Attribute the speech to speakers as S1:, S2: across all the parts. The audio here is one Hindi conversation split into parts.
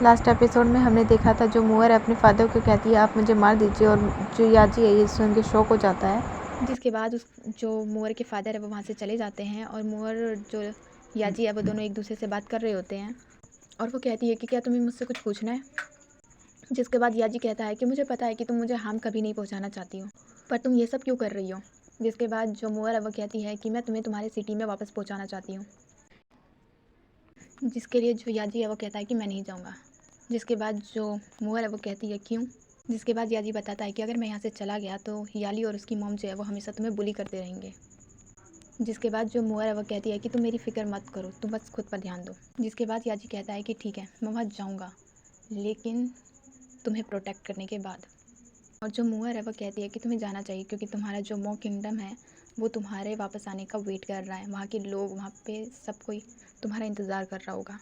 S1: लास्ट एपिसोड में हमने देखा था जो मुअर अपने फादर को कहती है आप मुझे मार दीजिए, और जो याजी है ये सुन के शॉक हो जाता है।
S2: जिसके बाद उस जो मुअर के फादर है वो वहाँ से चले जाते हैं और मुअर जो याजी है वो दोनों एक दूसरे से बात कर रहे होते हैं और वो कहती है कि क्या तुम्हें मुझसे कुछ पूछना है। जिसके बाद याजी कहता है कि मुझे पता है कि तुम मुझे हार्म कभी नहीं पहुँचाना चाहती हो, पर तुम ये सब क्यों कर रही हो। जिसके बाद जो मुअर है वो कहती है कि मैं तुम्हें तुम्हारे सिटी में वापस पहुँचाना चाहती हूँ। जिसके लिए जो याजी है वो कहता है कि मैं नहीं जाऊँगा। जिसके बाद जो मुअर है वो कहती है क्यों। जिसके बाद याजी बताता है कि अगर मैं यहाँ से चला गया तो याली और उसकी मॉम जो है वो हमेशा तुम्हें बुली करते रहेंगे। जिसके बाद जो मुअर है वो कहती है कि तुम मेरी फ़िक्र मत करो, तुम बस खुद पर ध्यान दो। जिसके बाद याजी कहता है कि ठीक है मैं वहाँ जाऊँगा, लेकिन तुम्हें प्रोटेक्ट करने के बाद। और जो मुअर है वो कहती है कि तुम्हें जाना चाहिए क्योंकि तुम्हारा जो मॉ किंगडम है वो तुम्हारे वापस आने का वेट कर रहा है। वहाँ के लोग, वहाँ पे सब कोई तुम्हारा इंतज़ार कर रहा होगा।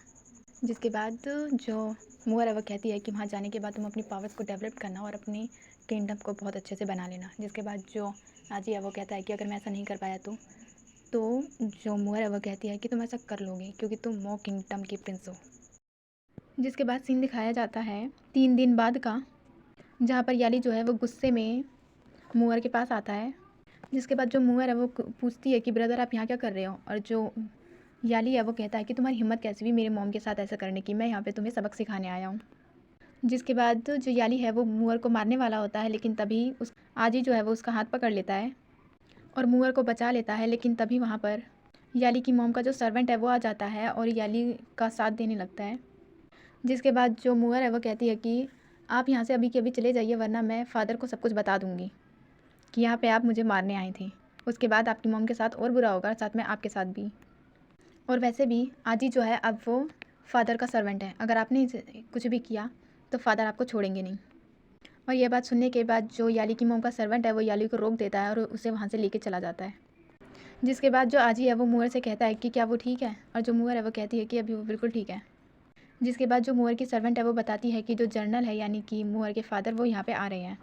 S2: जिसके बाद जो मुअर है वो कहती है कि वहाँ जाने के बाद तुम अपनी पावर्स को डेवलप करना और अपनी किंगडम को बहुत अच्छे से बना लेना। जिसके बाद जो याजी है वो कहता है कि अगर मैं ऐसा नहीं कर पाया तो जो मुअर है वो कहती है कि तुम ऐसा कर लोगे क्योंकि तुम मॉ किंगडम की प्रिंस हो। जिसके बाद सीन दिखाया जाता है 3 दिन बाद का, जहाँ पर याली जो है वो गुस्से में मुअर के पास आता है। जिसके बाद जो मुअर है वो पूछती है कि ब्रदर आप यहाँ क्या कर रहे हो, और जो याली है वो कहता है कि तुम्हारी हिम्मत कैसे हुई मेरे मॉम के साथ ऐसा करने की, मैं यहाँ पे तुम्हें सबक सिखाने आया हूँ। जिसके बाद जो याली है वो मुअर को मारने वाला होता है, लेकिन तभी उस आजी जो है वो उसका हाथ पकड़ लेता है और मुअर को बचा लेता है। लेकिन तभी वहाँ पर याली की मॉम का जो सर्वेंट है वो आ जाता है और याली का साथ देने लगता है। जिसके बाद जो मुअर है वो कहती है कि आप यहाँ से अभी के अभी चले जाइए, वरना मैं फ़ादर को सब कुछ बता दूँगी कि यहाँ पे आप मुझे मारने आए थे। उसके बाद आपकी मॉम के साथ और बुरा होगा, साथ में आपके साथ भी। और वैसे भी आजी जो है अब वो फ़ादर का सर्वेंट है, अगर आपने कुछ भी किया तो फ़ादर आपको छोड़ेंगे नहीं। और यह बात सुनने के बाद जो याली की मॉम का सर्वेंट है वो याली को रोक देता है और उसे वहाँ से लेके चला जाता है। जिसके बाद जो आजी है वो मुअर से कहता है कि क्या वो ठीक है, और जो मुअर है वो कहती है कि अभी वो बिल्कुल ठीक है। जिसके बाद जो मुअर की सर्वेंट है वो बताती है कि जो जर्नल है यानी कि मुअर के फ़ादर वो यहाँ पे आ रहे हैं।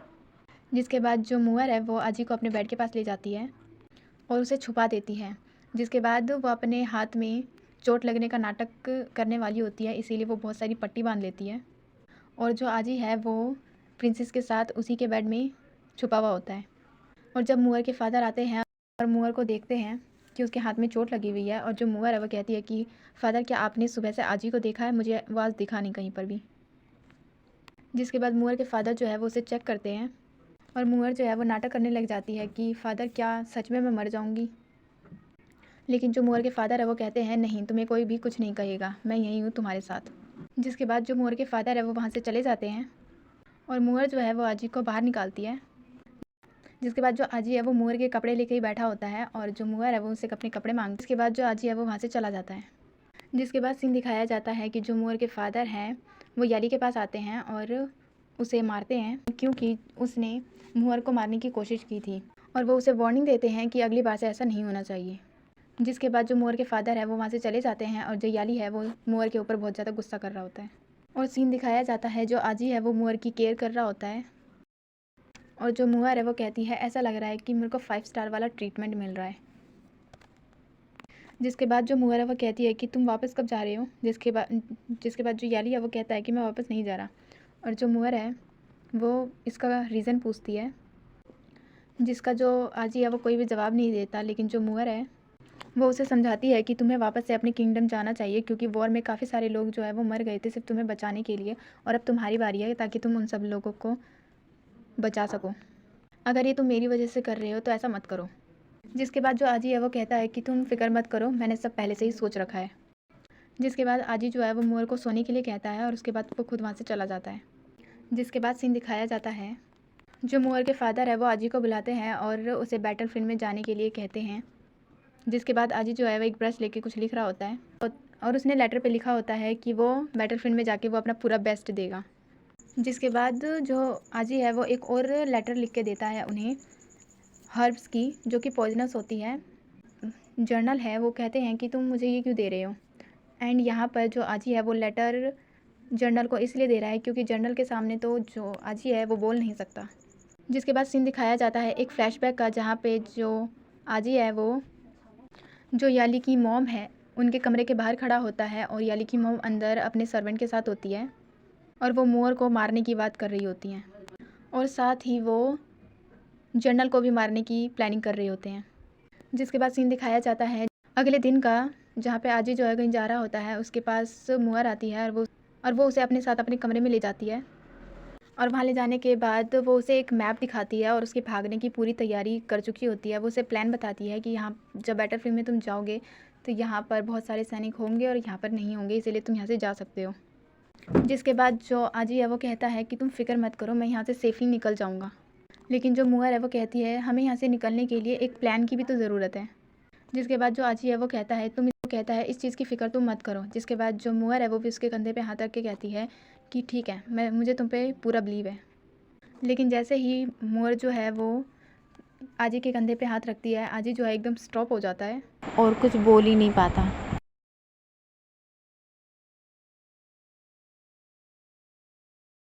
S2: जिसके बाद जो मुअर है वो आजी को अपने बेड के पास ले जाती है और उसे छुपा देती है। जिसके बाद वो अपने हाथ में चोट लगने का नाटक करने वाली होती है, इसीलिए वो बहुत सारी पट्टी बांध लेती है और जो आजी है वो प्रिंसेस के साथ उसी के बेड में छुपा हुआ होता है। और जब मुअर के फ़ादर आते हैं और मुअर को देखते हैं कि उसके हाथ में चोट लगी हुई है, और जो मुअर है वो कहती है कि फ़ादर क्या आपने सुबह से आजी को देखा है, मुझे वो आज दिखा नहीं कहीं पर भी। जिसके बाद मुअर के फ़ादर जो है वो उसे चेक करते हैं और मुअर जो है वो नाटक करने लग जाती है कि फ़ादर क्या सच में मैं मर जाऊँगी। लेकिन जो मुअर के फ़ादर है वो कहते हैं नहीं, तुम्हें कोई भी कुछ नहीं कहेगा, मैं यहीं हूँ तुम्हारे साथ। जिसके बाद जो मुअर के फ़ादर है वो वहाँ से चले जाते हैं और मुअर जो है वो आजी को बाहर निकालती है। जिसके बाद जो आजी है वो मुअर के कपड़े लेके ही बैठा होता है और जो मुअर है वो उससे अपने कपड़े मांगती है। जिसके बाद जो आजी है वो वहाँ से चला जाता है। जिसके बाद सीन दिखाया जाता है कि जो मुअर के फ़ादर हैं वो याली के पास आते हैं और उसे मारते हैं क्योंकि उसने मुअर को मारने की कोशिश की थी, और वो उसे वार्निंग देते हैं कि अगली बार से ऐसा नहीं होना चाहिए। जिसके बाद जो मुअर के फ़ादर है वो वहाँ से चले जाते हैं और जो याली है वो मुअर के ऊपर बहुत ज़्यादा गुस्सा कर रहा होता है। और सीन दिखाया जाता है जो आजी है वो मुअर की केयर कर रहा होता है और जो मुअर है वो कहती है ऐसा लग रहा है कि मेरे को 5 स्टार वाला ट्रीटमेंट मिल रहा है। जिसके बाद जो मुअर है वो कहती है कि तुम वापस कब जा रहे हो। जिसके बाद जो याली है वो कहता है कि मैं वापस नहीं जा रहा, और जो मुअर है वो इसका रीज़न पूछती है, जिसका जो आजी है वो कोई भी जवाब नहीं देता। लेकिन जो मुअर है वो उसे समझाती है कि तुम्हें वापस से अपने किंगडम जाना चाहिए क्योंकि वॉर में काफ़ी सारे लोग जो है वो मर गए थे सिर्फ तुम्हें बचाने के लिए, और अब तुम्हारी बारी है ताकि तुम उन सब लोगों को बचा सको। अगर ये तुम मेरी वजह से कर रहे हो तो ऐसा मत करो। जिसके बाद जो आजी है वो कहता है कि तुम फिक्र मत करो, मैंने सब पहले से ही सोच रखा है। जिसके बाद आजी जो है वो मुअर को सोने के लिए कहता है और उसके बाद वो खुद वहाँ से चला जाता है। जिसके बाद सीन दिखाया जाता है जो मुअर के फ़ादर है वो आजी को बुलाते हैं और उसे बैटलफील्ड में जाने के लिए कहते हैं। जिसके बाद आजी जो है वो एक ब्रश लेके कुछ लिख रहा होता है और उसने लेटर पे लिखा होता है कि वो बैटलफील्ड में जाके वो अपना पूरा बेस्ट देगा। जिसके बाद जो आजी है वो एक और लेटर लिख के देता है उन्हें हर्ब्स की, जो कि पॉइजनस होती है। जर्नल है वो कहते हैं कि तुम मुझे ये क्यों दे रहे हो। एंड यहाँ पर जो आजी है वो लेटर जर्नल को इसलिए दे रहा है क्योंकि जर्नल के सामने तो जो आजी है वो बोल नहीं सकता। जिसके बाद सीन दिखाया जाता है एक फ्लैशबैक का, जहाँ पे जो आजी है वो जो याली की मॉम है उनके कमरे के बाहर खड़ा होता है और याली की मॉम अंदर अपने सर्वेंट के साथ होती है। और वो मोअर को मारने की बात कर रही होती हैं और साथ ही वो जनरल को भी मारने की प्लानिंग कर रहे होते हैं। जिसके बाद सीन दिखाया जाता है अगले दिन का, जहाँ पे आजी जो है कहीं जा रहा होता है, उसके पास मोअर आती है और वो उसे अपने साथ अपने कमरे में ले जाती है और वहाँ ले जाने के बाद वो उसे एक मैप दिखाती है और उसके भागने की पूरी तैयारी कर चुकी होती है। वो उसे प्लान बताती है कि यहाँ जब बैटलफील्ड में तुम जाओगे तो यहाँ पर बहुत सारे सैनिक होंगे और यहाँ पर नहीं होंगे, इसीलिए तुम यहाँ से जा सकते हो। जिसके बाद जो आजी है वो कहता है कि तुम फिक्र मत करो, मैं यहाँ से सेफली निकल जाऊँगा। लेकिन जो मोअर है वो कहती है हमें यहाँ से निकलने के लिए एक प्लान की भी तो ज़रूरत है। जिसके बाद जो आजी है वो कहता है इस चीज़ की फ़िक्र तुम मत करो। जिसके बाद जो मोअर है वो भी उसके कंधे पे हाथ रख के कहती है कि ठीक है, मुझे तुम पे पूरा बिलीव है। लेकिन जैसे ही मोअर जो है वो आजी के कंधे पे हाथ रखती है, आजी जो है एकदम स्टॉप हो जाता है
S1: और कुछ बोल ही नहीं पाता।